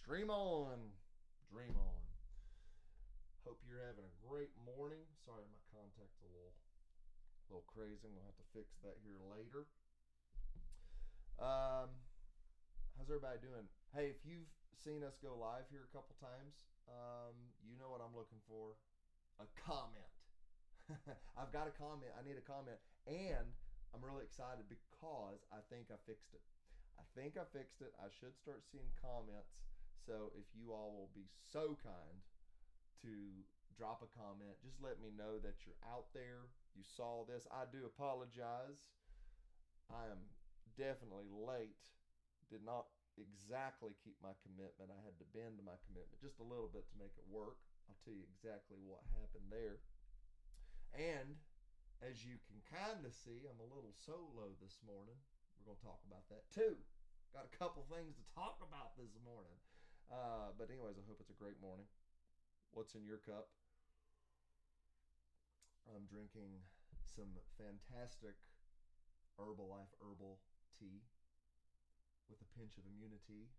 Dream on. Dream on. Hope you're having a great morning. Sorry, my contact's a little crazy. I'm gonna have to fix that here later. Um, how's everybody doing? Hey, if you've seen us go live here a couple times, you know what I'm looking for. A comment. I've got a comment. I need a comment. And I'm really excited because I think I fixed it. I think I fixed it. I should start seeing comments. So if you all will be so kind to drop a comment, just let me know that you're out there. You saw this. I do apologize. I am definitely late. Did not exactly keep my commitment. I had to bend my commitment just a little bit to make it work. I'll tell you exactly what happened there. And as you can kind of see, I'm a little solo this morning. We're going to talk about that too. Got a couple things to talk about this morning. But anyways, I hope it's a great morning. What's in your cup? I'm drinking some fantastic Herbalife herbal tea with a pinch of immunity.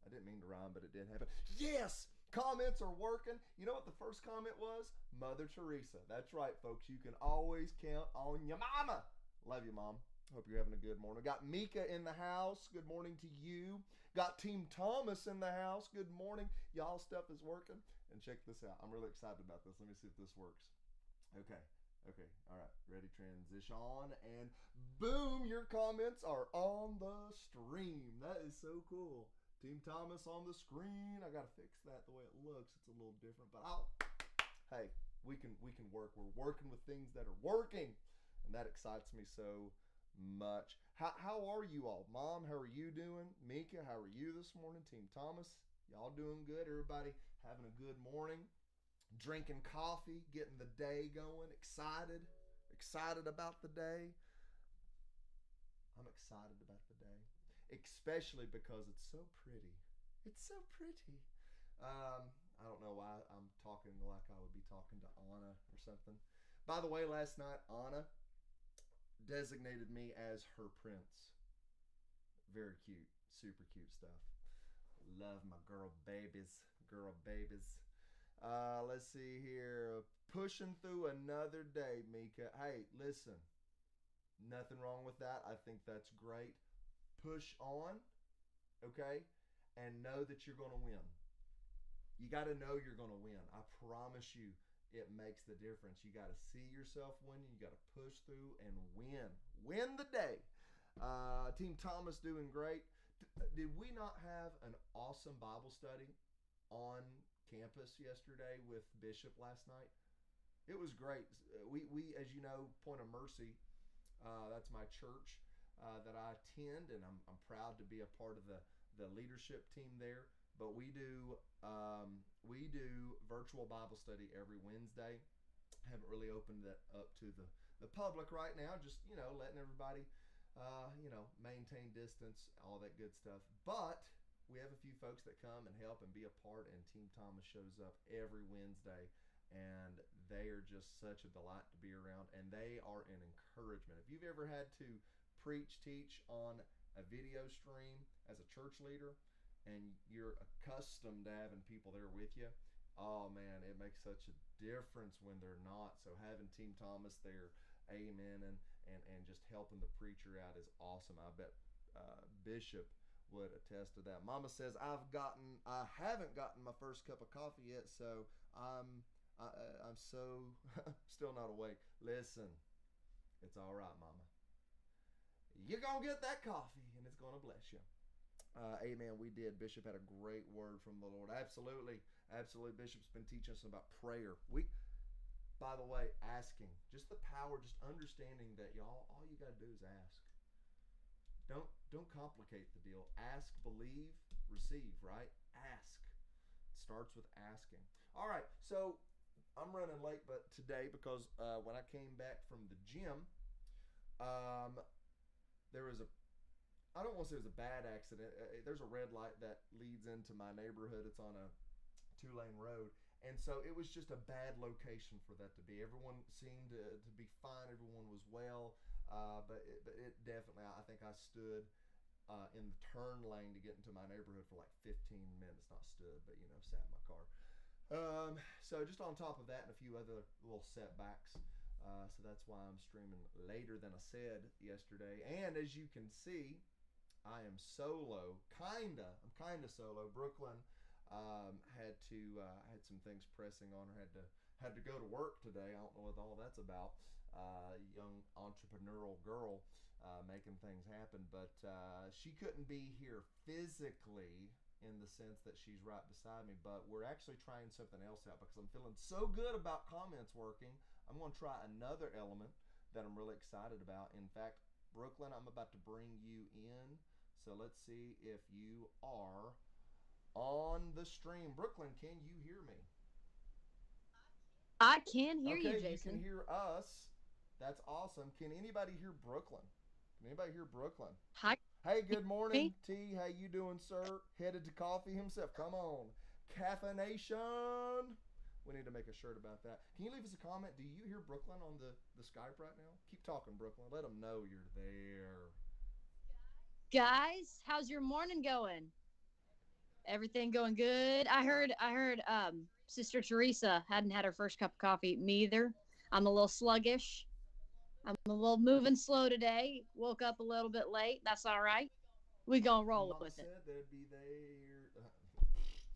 I didn't mean to rhyme, but it did happen. Yes! Comments are working. You know what the first comment was? Mother Teresa. That's right, folks. You can always count on your mama. Love you, Mom. Hope you're having a good morning. Got Mika in the house. Good morning to you. Got Team Thomas in the house. Good morning. Y'all stuff is working. And check this out. I'm really excited about this. Let me see if this works. Okay. All right. Ready, transition on. And boom, your comments are on the stream. That is so cool. Team Thomas on the screen. I gotta fix that the way it looks. It's a little different, but hey, we can work. We're working with things that are working, and that excites me so much. How are you all? Mom, how are you doing? Mika, how are you this morning? Team Thomas, y'all doing good? Everybody having a good morning? Drinking coffee, getting the day going. Excited about the day. I'm excited about the day, especially because it's so pretty. It's so pretty. I don't know why I'm talking like I would be talking to Anna or something. By the way, last night, Anna designated me as her prince. Very cute. Super cute stuff. Love my girl babies. Let's see here. Pushing through another day, Mika. Hey, listen. Nothing wrong with that. I think that's great. Push on, okay? And know that you're going to win. You got to know you're going to win. I promise you, it makes the difference. You got to see yourself winning. You got to push through and win. Win the day. Team Thomas doing great. Did we not have an awesome Bible study on campus yesterday with Bishop last night? It was great. We as you know, Point of Mercy, that's my church that I attend, and I'm proud to be a part of the leadership team there. But we do virtual Bible study every Wednesday. Haven't really opened that up to the public right now. Just letting everybody maintain distance, all that good stuff. But we have a few folks that come and help and be a part, and Team Thomas shows up every Wednesday. And they are just such a delight to be around, and they are an encouragement. If you've ever had to teach on a video stream as a church leader, and you're accustomed to having people there with you, oh man, it makes such a difference when they're not. So having Team Thomas there, amen, and just helping the preacher out is awesome. I bet Bishop would attest to that. Mama says I haven't gotten my first cup of coffee yet, so I'm so still not awake. Listen, it's all right, Mama. You're going to get that coffee, and it's going to bless you. Amen. We did. Bishop had a great word from the Lord. Absolutely. Bishop's been teaching us about prayer. By the way, asking. Just the power, just understanding that, y'all, all you got to do is ask. Don't complicate the deal. Ask, believe, receive, right? Ask. It starts with asking. All right, so I'm running late but today because when I came back from the gym, there was I don't want to say it was a bad accident. There's a red light that leads into my neighborhood. It's on a 2-lane road. And so it was just a bad location for that to be. Everyone seemed to be fine. Everyone was well. But it definitely, I think I stood in the turn lane to get into my neighborhood for like 15 minutes. Not stood, but sat in my car. So just on top of that and a few other little setbacks. So that's why I'm streaming later than I said yesterday. And as you can see, I am solo, kinda. I'm kinda solo. Brooklyn had some things pressing on her. Had to go to work today. I don't know what all that's about. Young entrepreneurial girl making things happen, but she couldn't be here physically in the sense that she's right beside me. But we're actually trying something else out because I'm feeling so good about comments working. I'm going to try another element that I'm really excited about. In fact, Brooklyn, I'm about to bring you in. So let's see if you are on the stream. Brooklyn, can you hear me? I can hear you, Okay, you can Jason. hear us. That's awesome. Can anybody hear Brooklyn? Can anybody hear Brooklyn? Hi, Hey, good morning, me. T. How you doing, sir? Headed to coffee himself. Come on, caffeination. We need to make a shirt about that. Can you leave us a comment? Do you hear Brooklyn on the Skype right now? Keep talking, Brooklyn. Let them know you're there. Guys, how's your morning going? Everything going good? I heard Sister Teresa hadn't had her first cup of coffee. Me either. I'm a little sluggish. I'm a little moving slow today. Woke up a little bit late. That's all right. We gonna roll Mama with it. said they'd be there.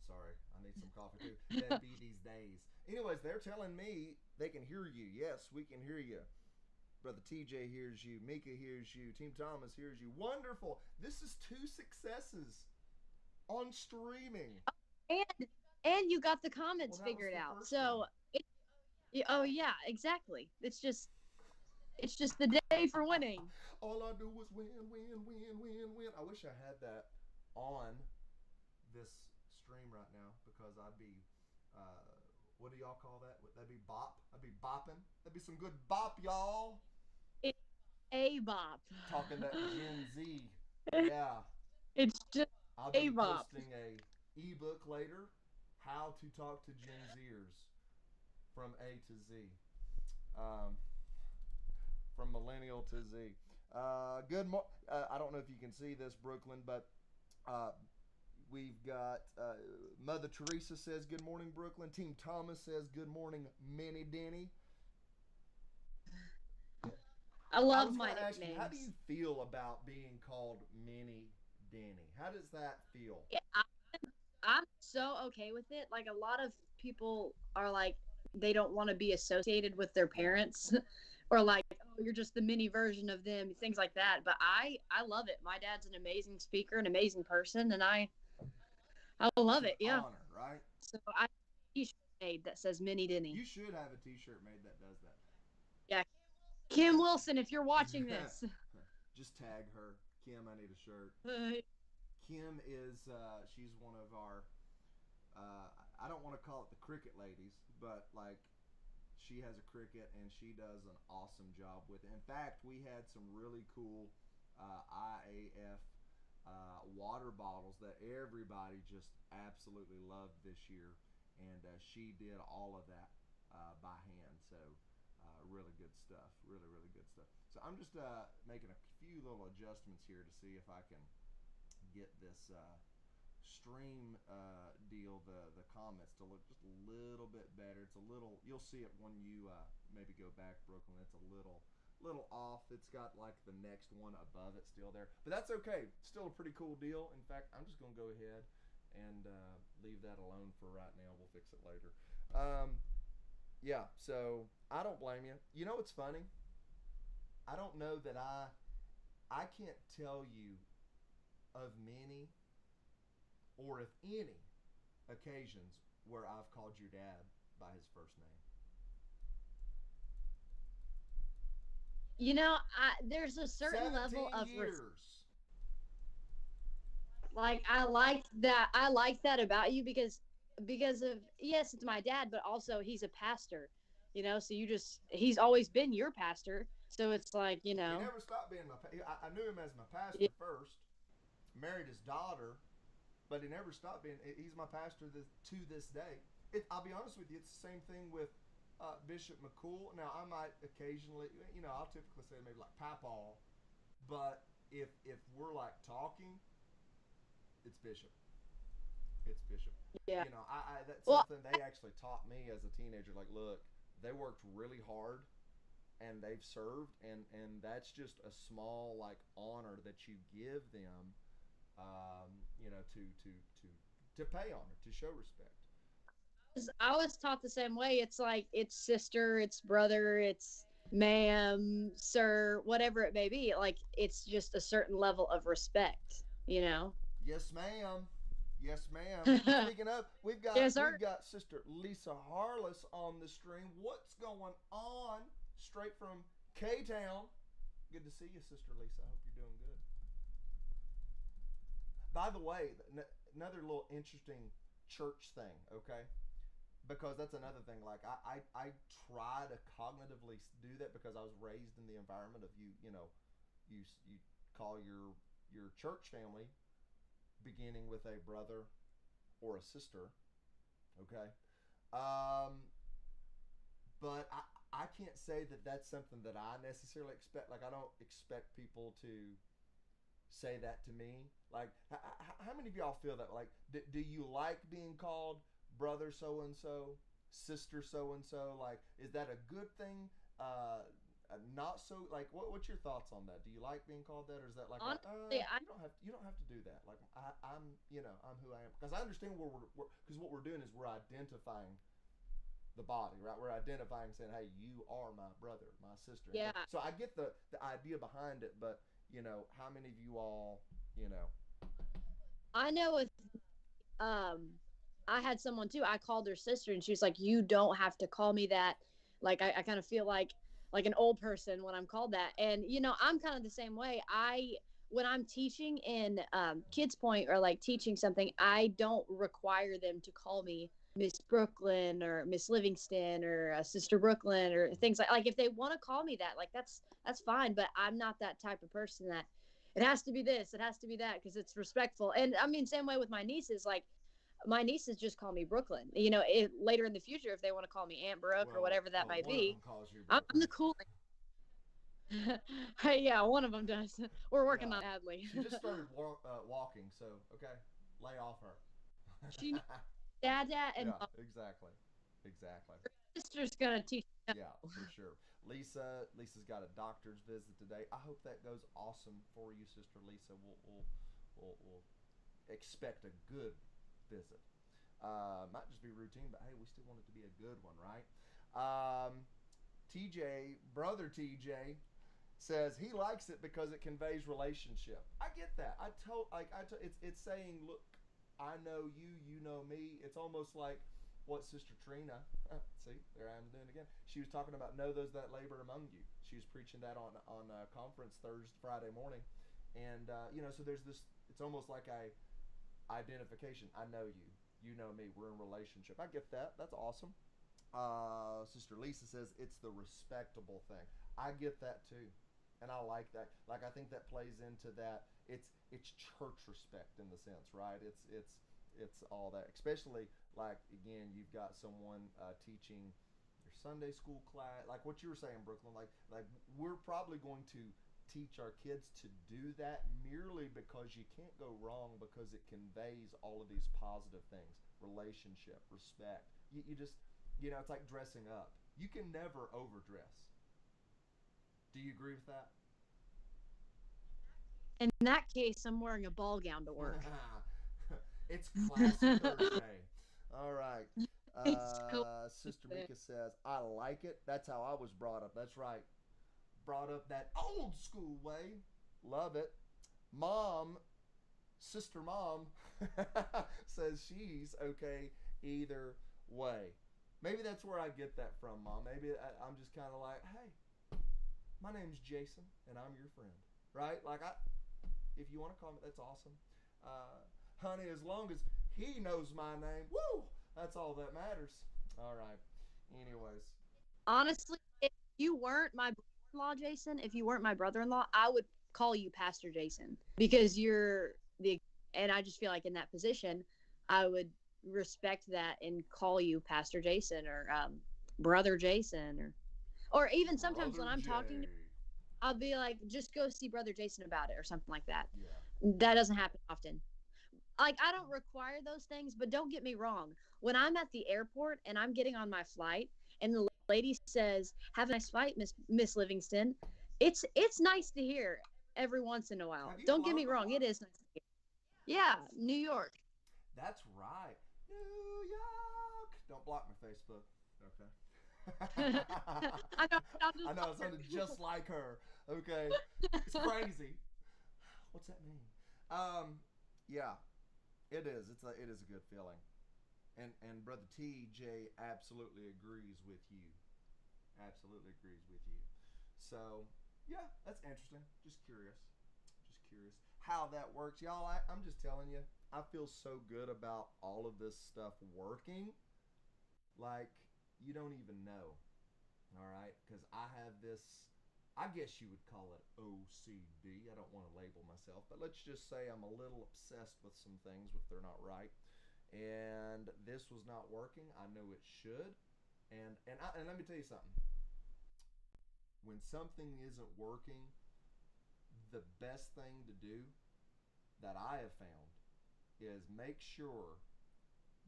Sorry, I need some coffee too. That'd be these days. Anyways, they're telling me they can hear you. Yes, we can hear you. Brother TJ hears you. Mika hears you. Team Thomas hears you. Wonderful. This is two successes on streaming. And and you got the Well, comments that was figured the out. first one. So oh yeah, exactly. It's just the day for winning. All I do is win, win, win, win, win. I wish I had that on this stream right now because I'd be, uh, what do y'all call that? That'd be bop. I'd be bopping. That'd be some good bop, y'all. It's a bop. Talking that Gen Z. Yeah, It's just I'll a be bop. posting a ebook later, how to talk to Gen Zers from A to Z, um, from millennial to Z. I don't know if you can see this, Brooklyn, but uh, we've got Mother Teresa says good morning, Brooklyn. Team Thomas says good morning, Minnie Denny. Yeah. I I love was going my to ask you, how do you nicknames. feel about being called Minnie Denny? How does that feel? Yeah, I'm so okay with it. Like a lot of people are like they don't want to be associated with their Yeah. parents or like oh you're just the mini version of them, things like that. But I love it. My dad's an amazing speaker, an amazing person, and I It's love an it. Yeah. honor, right? So I have a t-shirt made that says Mini You Denny. should have a T-shirt made that does Yeah. Kim Wilson, if you're watching that. this. Just tag her, Kim. I need a shirt. Kim is she's one of our. I don't want to call it the cricket ladies, but like she has a cricket and she does an awesome job with it. In fact, we had some really cool IAF water bottles that everybody just absolutely loved this year, and she did all of that by hand. So really good stuff. Really, really good stuff. So I'm just making a few little adjustments here to see if I can get this stream deal, the comments to look just a little bit better. It's a little. You'll see it when you maybe go back, Brooklyn. It's a little off. It's got like the next one above it still there, but that's okay. Still a pretty cool deal. In fact, I'm just gonna go ahead and leave that alone for right now. We'll fix it later. Um, yeah. So I don't blame you. You know what's funny? I don't know that I can't tell you of many or if any occasions where I've called your dad by his first name. There's a certain level 17 of years. like I like that about you because of yes it's my dad but also he's a pastor, so he's always been your pastor, so it's like He never stopped being I knew him as my yeah, pastor first. Married his daughter, but he never stopped being. He's my pastor to this day. I'll be honest with you. It's the same thing with Bishop McCool. Now I might occasionally, I'll typically say maybe like Papal, but if we're like talking, it's Bishop. It's Bishop. Yeah. That's Well, something they actually taught me as a teenager. Like, look, they worked really hard and they've served, and that's just a small like honor that you give them, to pay honor, to show respect. I was taught the same way. It's like it's sister, it's brother, it's ma'am, sir, whatever it may be. Like it's just a certain level of respect, you know. Yes, ma'am. Yes, ma'am. Speaking of, Yes, we've sir. got Sister Lisa Harless on the stream. What's going on? Straight from K Town. Good to see you, Sister Lisa. I hope you're doing good. By the way, another little interesting church thing. Okay, because that's another thing. Like I try to cognitively do that because I was raised in the environment of you call your church family beginning with a brother or a sister. Okay. Um, but I can't say that that's something that I necessarily expect. Like, I don't expect people to say that to me. Like, how many of y'all feel that? Like, do you like being called brother so and so, sister so and so? Like, is that a good thing? Not so like what's your thoughts on that? Do you like being called that, or is that like Honestly, I you don't have to do that? Like I'm I'm who I am, because I understand where because what we're doing is we're identifying the body, right? We're identifying, saying, hey, you are my brother, my sister. yeah. So I get the idea behind it, but how many of you all, you know? I know with um I had someone too. I called her sister and she was like, "You don't have to call me that." Like I kind of feel like an old person when I'm called that. And I'm kind of the same way. I When I'm teaching in Kids Point or like teaching something, I don't require them to call me Miss Brooklyn or Miss Livingston or Sister Brooklyn or things like if they want to call me that, like that's fine. But I'm not that type of person that it has to be this, it has to be that because it's respectful. And I mean, same way with my nieces. Like my nieces just call me Brooklyn. Later in the future, if they want to call me Aunt Brooke or whatever that Well, might one of be, them calls you I'm Brooklyn. the cool. Hey, yeah, one of them does. We're working Yeah, on Adley. she just started walking, so okay, lay off her. She needs dad and Yeah, mom. exactly, exactly. Her sister's gonna teach her. Yeah, for sure. Lisa's got a doctor's visit today. I hope that goes awesome for you, Sister Lisa. We'll expect a good visit. Might just be routine, but hey, we still want it to be a good one, right? TJ, brother TJ, says he likes it because it conveys relationship. I get that. It's saying, look, I know you, you know me. It's almost like what Sister Trina, see, there I am doing it again. She was talking about know those that labor among you. She was preaching that on a conference Friday morning, and so there's this. It's almost like a identification. I know you, you know me. We're in relationship. I get that. That's awesome. Sister Lisa says it's the respectable thing. I get that too, and I like that. Like I think that plays into that. It's church respect in the sense, right? It's all that. Especially like again, you've got someone teaching your Sunday school class, like what you were saying, Brooklyn. Like we're probably going to teach our kids to do that merely because you can't go wrong because it conveys all of these positive things: relationship, respect. You just it's like dressing up. You can never overdress. Do you agree with that? In that case, I'm wearing a ball gown to work. It's classy Thursday. All right. It's cool. Sister Mika says, I like it. That's how I was brought up. That's right. Brought up that old school way. Love it. Mom, Sister Mom, says she's okay either way. Maybe that's where I get that from, Mom. Maybe I'm just kind of like, hey, my name's Jason, and I'm your friend, right? Like if you want to call me, that's awesome. Honey, as long as he knows my name, woo, that's all that matters. All right. Anyways, Honestly, if you weren't my brother-in-law, Jason, if you weren't my brother-in-law, I would call you Pastor Jason because you're the. And I just feel like in that position, I would respect that and call you Pastor Jason or Brother Jason or even sometimes when Brother I'm talking to Jay. I'll be like, just go see Brother Jason about it or something like that. Yeah. That doesn't happen often. Like, I don't require those things, but don't get me wrong. When I'm at the airport and I'm getting on my flight and the lady says, "Have a nice flight, Miss Livingston," it's nice to hear every once in a while. Have you Don't get flown me wrong, before? it is nice to hear. Yeah, New York. That's right. New York. Don't block my Facebook. Okay. I know, I'm I just know it sounded just like her. Okay. It's crazy. What's that mean? Yeah, it is. It is a good feeling. And brother TJ absolutely agrees with you. Absolutely agrees with you. So, yeah, that's interesting. Just curious. Just curious how that works. Y'all, I'm just telling you, I feel so good about all of this stuff working. Like, you don't even know. All right? Because I have this, I guess you would call it OCD. I don't want to label myself, but let's just say I'm a little obsessed with some things if they're not right. And this was not working. I know it should. And let me tell you something. When something isn't working, the best thing to do that I have found is make sure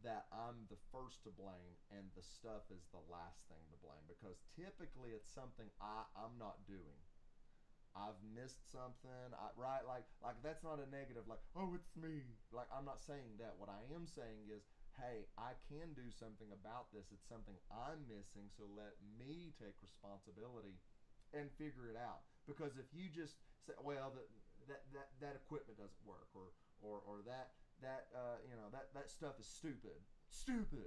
that I'm the first to blame and the stuff is the last thing to blame, because typically it's something I'm not doing. I've missed something, right? Like that's not a negative. Like, oh, it's me. Like, I'm not saying that. What I am saying is, hey, I can do something about this. It's something I'm missing, so let me take responsibility and figure it out. Because if you just say, well, that equipment doesn't work, or that stuff is stupid,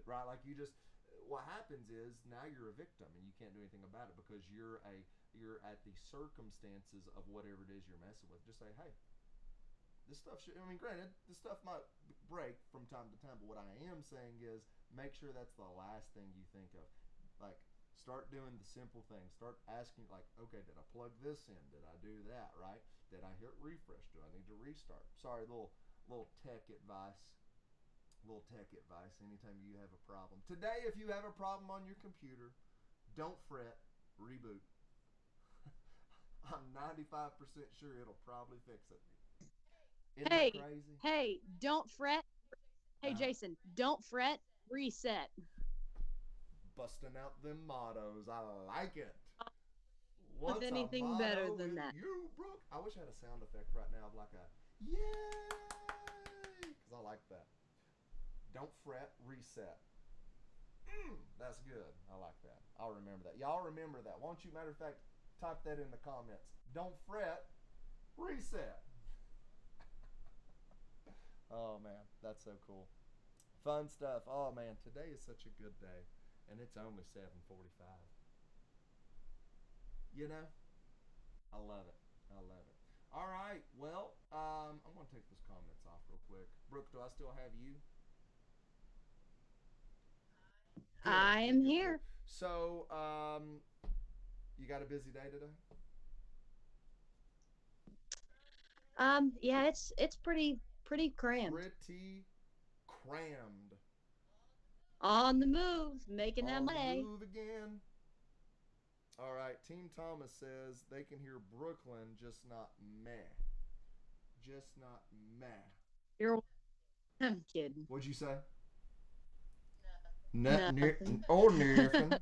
right? Like, you just, what happens is now you're a victim and you can't do anything about it because you're at the circumstances of whatever it is you're messing with. Just say, hey, this stuff should, I mean, granted, this stuff might break from time to time, but what I am saying is make sure that's the last thing you think of. Like, start doing the simple things. Start asking, like, okay, did I plug this in? Did I do that, right? Did I hit refresh? Do I need to restart? Sorry, little tech advice. Little tech advice anytime you have a problem. Today, if you have a problem on your computer, don't fret, reboot. I'm 95% sure it'll probably fix it. Isn't that Hey, crazy? hey, don't fret. Hey, Uh, Jason, don't fret. Reset. Busting out them mottos. I like it. With What's a anything better motto than with that. you, Brooke? I wish I had a sound effect right now of like a yay, because I like that. Don't fret, reset. That's good. I like that. I'll remember that. Y'all remember that. Won't you? Matter of fact, type that in the comments. Don't fret, reset. Oh man, that's so cool. Fun stuff. Oh man, today is such a good day, and it's only 7:45. You know, I love it. I love it. All right. Well, I'm gonna take those comments off real quick. Brooke, do I still have you? Good. I Good. am Good. Good. here. So, you got a busy day today? Yeah, it's pretty crammed. Pretty crammed. On the move, making that On the money. move again. All right. Team Thomas says they can hear Brooklyn, just not meh. Just not meh. You're I'm kidding. What'd you say? Nothing. Or nothing.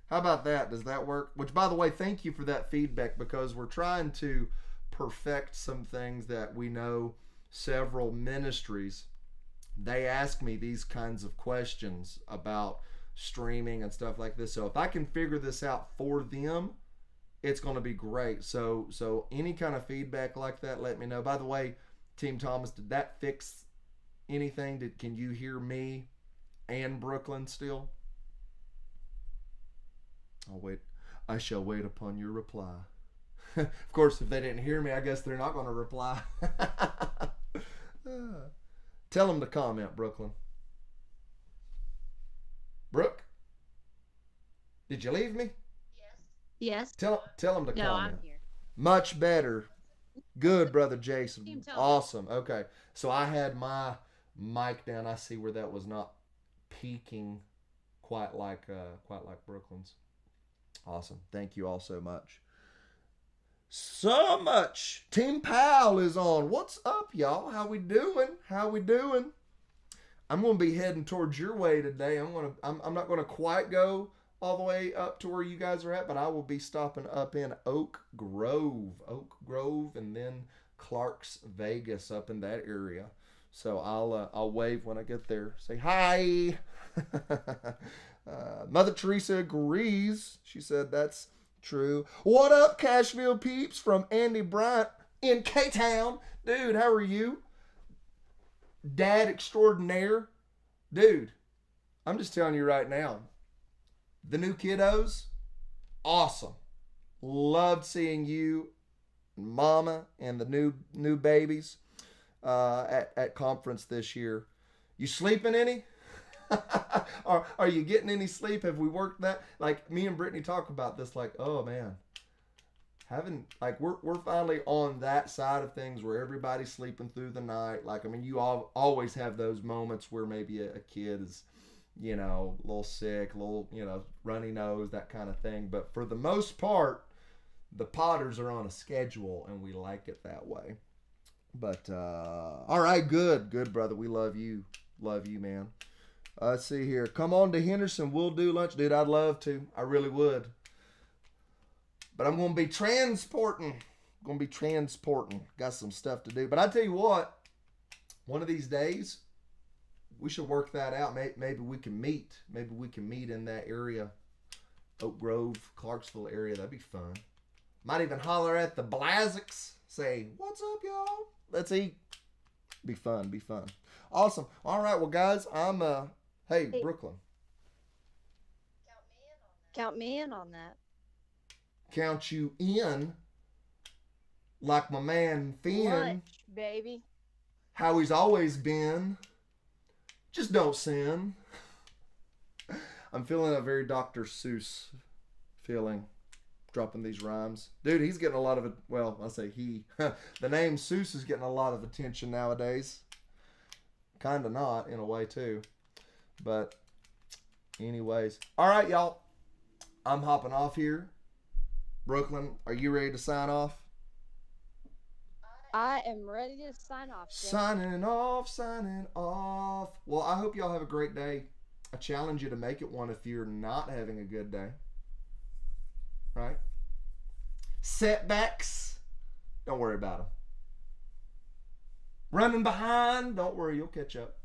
How about that? Does that work? Which, by the way, thank you for that feedback, because we're trying to perfect some things that we know several ministries. They ask me these kinds of questions about streaming and stuff like this. So if I can figure this out for them, it's going to be great. So any kind of feedback like that, let me know. By the way, Team Thomas, did that fix anything? Can you hear me and Brooklyn still? I'll wait. I shall wait upon your reply. Of course, if they didn't hear me, I guess they're not going to reply. Tell them to comment, Brooklyn. Brooke, did you leave me? Yes. Tell them to No, I'm comment. here. Much better. Good, brother Team Jason. Thomas. Awesome. Okay, so I had my mic down. I see where that was not peaking quite like Brooklyn's. Awesome. Thank you all so much. so much. Team Pal is on. What's up, y'all? How we doing? How we doing? I'm gonna be heading towards your way today. I'm not gonna quite go all the way up to where you guys are at, but I will be stopping up in Oak Grove, and then Clark's Vegas up in that area. So I'll wave when I get there. Say hi. Mother Teresa agrees. She said that's true. What up, Cashville peeps from Andy Bryant in K-Town. Dude, how are you? Dad extraordinaire. Dude, I'm just telling you right now. The new kiddos, awesome. Loved seeing you, Mama, and the new babies at conference this year. You sleeping any? Are you getting any sleep? Have we worked that? Like me and Brittany talk about this. Like, oh man, we're finally on that side of things where everybody's sleeping through the night. Like, I mean, you always have those moments where maybe a kid is, a little sick, a little, runny nose, that kind of thing. But for the most part, the Potters are on a schedule, and we like it that way. But all right, good brother. We love you, man. Let's see here. Come on to Henderson. We'll do lunch. Dude, I'd love to. I really would. But I'm going to be transporting. Got some stuff to do. But I tell you what, one of these days, we should work that out. Maybe we can meet. Maybe we can meet in that area. Oak Grove, Clarksville area. That'd be fun. Might even holler at the Blazics. Say, what's up, y'all? Let's eat. Be fun. Awesome. All right, well, guys, Hey, Brooklyn. Count me in on that. Count you in, like my man Finn. Lunch, baby. How he's always been. Just don't sin. I'm feeling a very Dr. Seuss feeling, dropping these rhymes. Dude, he's getting a lot of it. Well, I say he. The name Seuss is getting a lot of attention nowadays. Kind of not, in a way, too. But anyways. All right, y'all. I'm hopping off here. Brooklyn, are you ready to sign off? I am ready to sign off. Jim. Signing off. Well, I hope y'all have a great day. I challenge you to make it one if you're not having a good day. Right? Setbacks, don't worry about them. Running behind, don't worry, you'll catch up.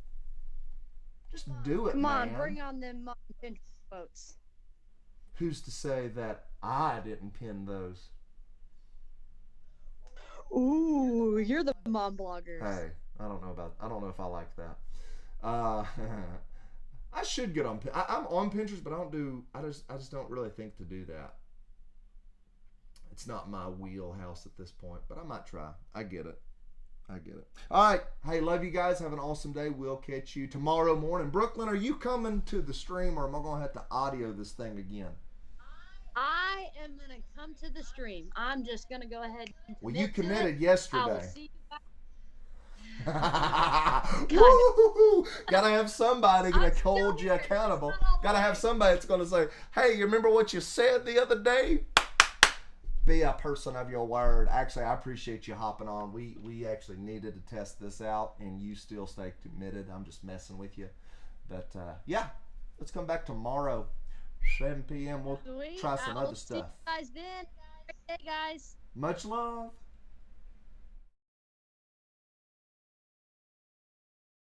Just do it, Come on, man. bring on them Pinterest quotes. Who's to say that I didn't pin those? Ooh, you're the mom bloggers. Hey, I don't know if I like that. I should get on. I'm on Pinterest, but I just don't really think to do that. It's not my wheelhouse at this point, but I might try. I get it. All right. Hey, love you guys. Have an awesome day. We'll catch you tomorrow morning. Brooklyn, are you coming to the stream, or am I going to have to audio this thing again? I am going to come to the stream. I'm just going to go ahead and well, you committed yesterday. I will see you Woo-hoo-hoo. Gotta have somebody to hold you accountable. Gotta have somebody that's going to say, hey, you remember what you said the other day? Be a person of your word. Actually, I appreciate you hopping on. We actually needed to test this out, and you still stay committed. I'm just messing with you. But, yeah, let's come back tomorrow, 7 p.m. We'll try some other stuff. See you guys then. Great day, guys. Much love.